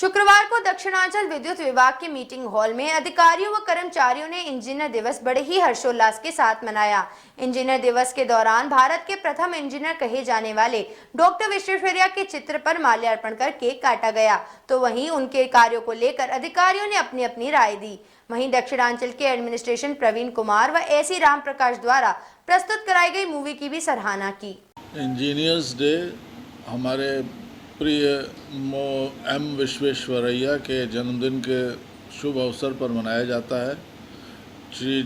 शुक्रवार को दक्षिणांचल विद्युत विभाग के मीटिंग हॉल में अधिकारियों व कर्मचारियों ने इंजीनियर दिवस बड़े ही हर्षोल्लास के साथ मनाया। इंजीनियर दिवस के दौरान भारत के प्रथम इंजीनियर कहे जाने वाले डॉक्टर विश्वेश्वरैया के चित्र पर माल्यार्पण कर केक काटा गया, तो वहीं उनके कार्यों को लेकर अधिकारियों ने अपनी अपनी राय दी। वहीं दक्षिणांचल के एडमिनिस्ट्रेशन प्रवीण कुमार व एसी राम प्रकाश द्वारा प्रस्तुत कराई गई मूवी की भी सराहना की। इंजीनियर्स डे हमारे प्रिय एम विश्वेश्वरैया के जन्मदिन के शुभ अवसर पर मनाया जाता है। श्री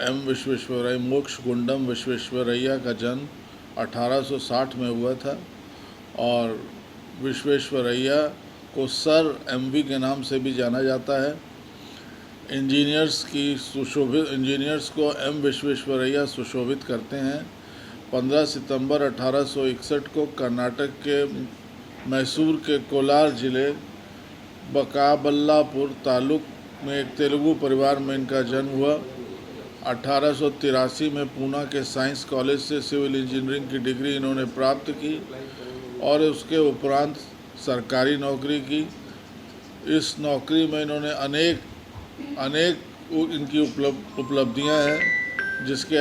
एम विश्वेश्वरैया मोक्ष गुंडम विश्वेश्वरैया का जन्म 1860 में हुआ था और विश्वेश्वरैया को सर एमवी के नाम से भी जाना जाता है। इंजीनियर्स को एम विश्वेश्वरैया सुशोभित करते हैं। 15 सितंबर 1861 को कर्नाटक के मैसूर के कोलार जिले बकाबल्लापुर तालुक में एक तेलुगु परिवार में इनका जन्म हुआ। 1883 में पूना के साइंस कॉलेज से सिविल इंजीनियरिंग की डिग्री इन्होंने प्राप्त की और उसके उपरांत सरकारी नौकरी की। इस नौकरी में इन्होंने अनेक इनकी उपलब्धियां हैं, जिसके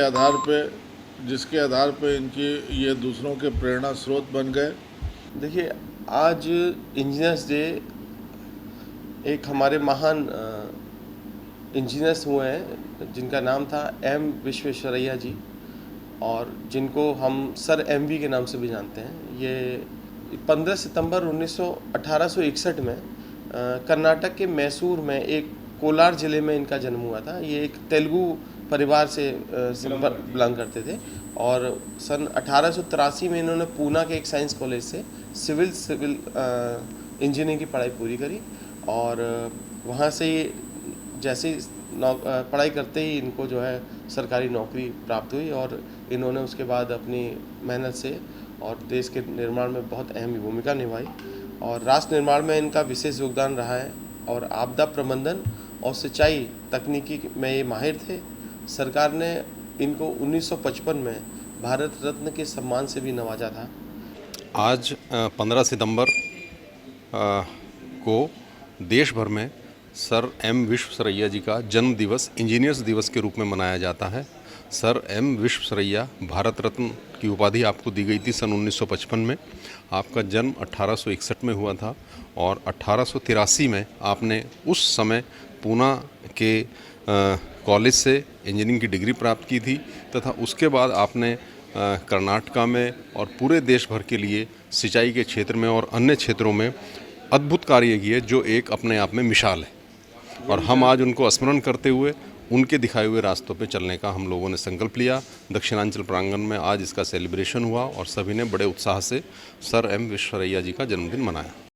आधार पे इनकी ये दूसरों के प्रेरणा स्रोत बन गए। देखिए, आज इंजीनियर्स डे एक हमारे महान इंजीनियर्स हुए हैं जिनका नाम था एम विश्वेश्वरैया जी और जिनको हम सर एमवी के नाम से भी जानते हैं। ये 15 सितंबर 1861 में कर्नाटक के मैसूर में एक कोलार ज़िले में इनका जन्म हुआ था। ये एक तेलुगु परिवार से बिलोंग करते थे और सन 1883 में इन्होंने पूना के एक साइंस कॉलेज से सिविल इंजीनियरिंग की पढ़ाई पूरी करी और वहाँ से जैसे ही पढ़ाई करते ही इनको जो है सरकारी नौकरी प्राप्त हुई और इन्होंने उसके बाद अपनी मेहनत से और देश के निर्माण में बहुत अहम भूमिका निभाई और राष्ट्र निर्माण में इनका विशेष योगदान रहा है और आपदा प्रबंधन और सिंचाई तकनीकी में ये माहिर थे। सरकार ने इनको 1955 में भारत रत्न के सम्मान से भी नवाजा था। आज 15 सितंबर को देश भर में सर एम विश्वेश्वरैया जी का जन्म दिवस इंजीनियर्स दिवस के रूप में मनाया जाता है। सर एम विश्वेश्वरैया भारत रत्न की उपाधि आपको दी गई थी सन 1955 में। आपका जन्म 1861 में हुआ था और 1883 में आपने उस समय पूना के कॉलेज से इंजीनियरिंग की डिग्री प्राप्त की थी तथा उसके बाद आपने कर्नाटका में और पूरे देश भर के लिए सिंचाई के क्षेत्र में और अन्य क्षेत्रों में अद्भुत कार्य किए, जो एक अपने आप में मिसाल है। और हम आज उनको स्मरण करते हुए उनके दिखाए हुए रास्तों पे चलने का हम लोगों ने संकल्प लिया। दक्षिणांचल प्रांगण में आज इसका सेलिब्रेशन हुआ और सभी ने बड़े उत्साह से सर एम विश्वेश्वरैया जी का जन्मदिन मनाया।